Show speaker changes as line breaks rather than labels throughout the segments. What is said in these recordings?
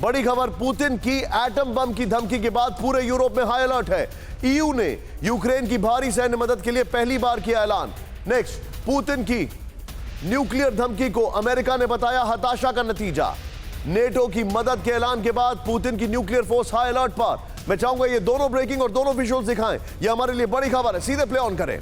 बड़ी खबर, पुतिन की एटम बम की धमकी के बाद पूरे यूरोप में हाई अलर्ट है। ईयू ने यूक्रेन की भारी सैन्य मदद के लिए पहली बार किया ऐलान। नेक्स्ट, पुतिन की न्यूक्लियर धमकी को अमेरिका ने बताया हताशा का नतीजा। नेटो की मदद के ऐलान के बाद पुतिन की न्यूक्लियर फोर्स हाई अलर्ट पर। मैं चाहूंगा ये दोनों ब्रेकिंग और दोनों विजुअल्स दिखाएं, ये हमारे लिए बड़ी खबर है। सीधे प्ले ऑन करें।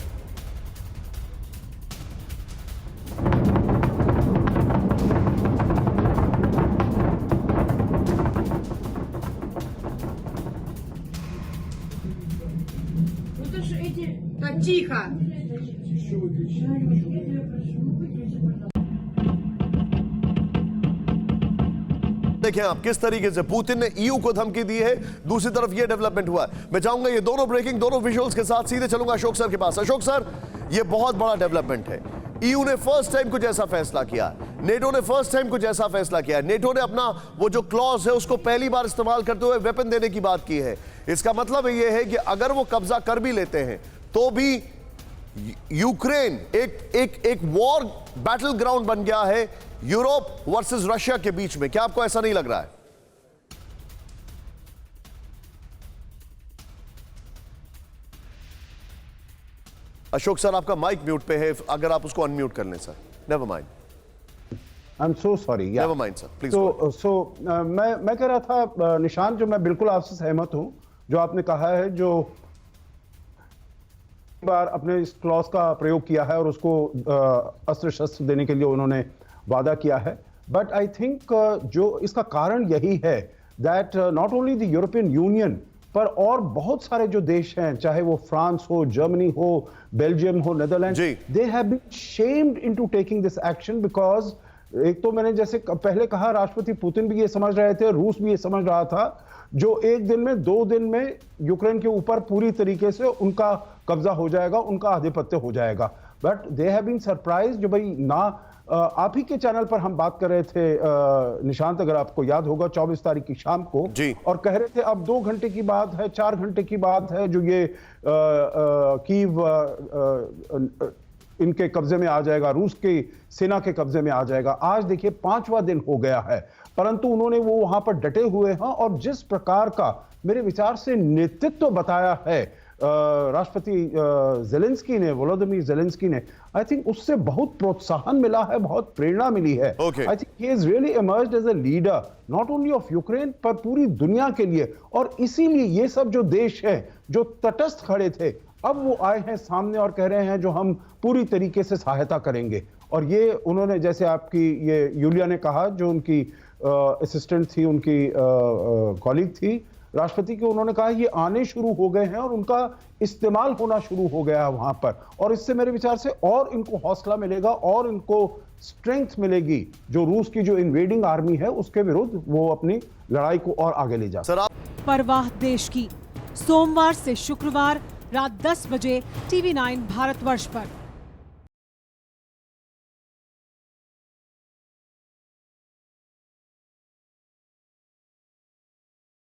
Тихо.
देखें आप किस तरीके से पुतिन ने ईयू को धमकी दी है, दूसरी तरफ ये डेवलपमेंट हुआ है। मैं चाहूंगा ये दोनों ब्रेकिंग, दोनों विजुअल्स के साथ सीधे चलूंगा अशोक सर के पास। अशोक सर, ये बहुत बड़ा डेवलपमेंट है। ईयू ने फर्स्ट टाइम कुछ ऐसा फैसला किया, नेटो ने फर्स्ट टाइम कुछ ऐसा फैसला किया। नेटो ने अपना वो जो क्लॉज है उसको पहली बार इस्तेमाल करते हुए वेपन देने की बात की है। इसका मतलब ये है कि अगर वो कब्जा कर भी लेते हैं तो भी यूक्रेन एक वॉर बैटल ग्राउंड बन गया है यूरोप वर्सेस रशिया के बीच में। क्या आपको ऐसा नहीं लग रहा है? अशोक सर, आपका माइक म्यूट पे है, अगर आप उसको अनम्यूट कर लें sir. Never mind,
I am so sorry.
Never mind sir, please.
मैं कह रहा था निशान, जो मैं बिल्कुल आपसे सहमत हूं जो आपने कहा है, जो बार अपने इस क्लॉज का प्रयोग किया है और उसको अस्त्र शस्त्र देने के लिए उन्होंने वादा किया है। बट आई थिंक जो इसका कारण यही है that not only the European union पर और बहुत सारे जो देश हैं, चाहे वो फ्रांस हो, जर्मनी हो, बेल्जियम हो, Netherland, they have been shamed into taking this action. Because एक तो मैंने जैसे पहले कहा, राष्ट्रपति पुतिन भी ये समझ रहे थे, रूस भी ये समझ रहा था, जो एक दिन में 2 दिन में यूक्रेन के ऊपर पूरी तरीके से उनका कब्जा हो जाएगा, उनका आधिपत्य हो जाएगा। But they have been surprise. जो भाई ना आप ही के चैनल पर हम बात कर रहे थे निशांत, अगर आपको याद होगा, 24 तारीख की शाम को, और कह रहे थे अब 2 घंटे की बात है, 4 घंटे की बात है, जो ये कीव इनके कब्जे में आ जाएगा, रूस की सेना के कब्जे में आ जाएगा। आज देखिए 5वां दिन हो गया है, परंतु उन्होंने वो वहां पर डटे हुए हैं। और जिस प्रकार का मेरे विचार से नेतृत्व बताया है राष्ट्रपति ज़ेलेंस्की ने, वोलोदिमीर ज़ेलेंस्की ने, आई थिंक उससे बहुत प्रोत्साहन मिला है, बहुत प्रेरणा मिली है। I think he is really emerged as a leader not only of Ukraine पर पूरी दुनिया के लिए। और इसीलिए ये सब जो देश हैं जो तटस्थ खड़े थे, अब वो आए हैं सामने और कह रहे हैं जो हम पूरी तरीके से सहायता करेंगे। और ये उन्होंने, जैसे आपकी ये यूलिया ने कहा, जो उनकी असिस्टेंट थी, उनकी कॉलीग थी राष्ट्रपति के, उन्होंने कहा ये आने शुरू हो गए हैं और उनका इस्तेमाल होना शुरू हो गया है वहां पर। और इससे मेरे विचार से और इनको हौसला मिलेगा और इनको स्ट्रेंथ मिलेगी, जो रूस की जो इन्वेडिंग आर्मी है उसके विरुद्ध वो अपनी लड़ाई को और आगे ले जा सके।
परवाह देश की, सोमवार से शुक्रवार रात 10 बजे TV9 भारतवर्ष पर।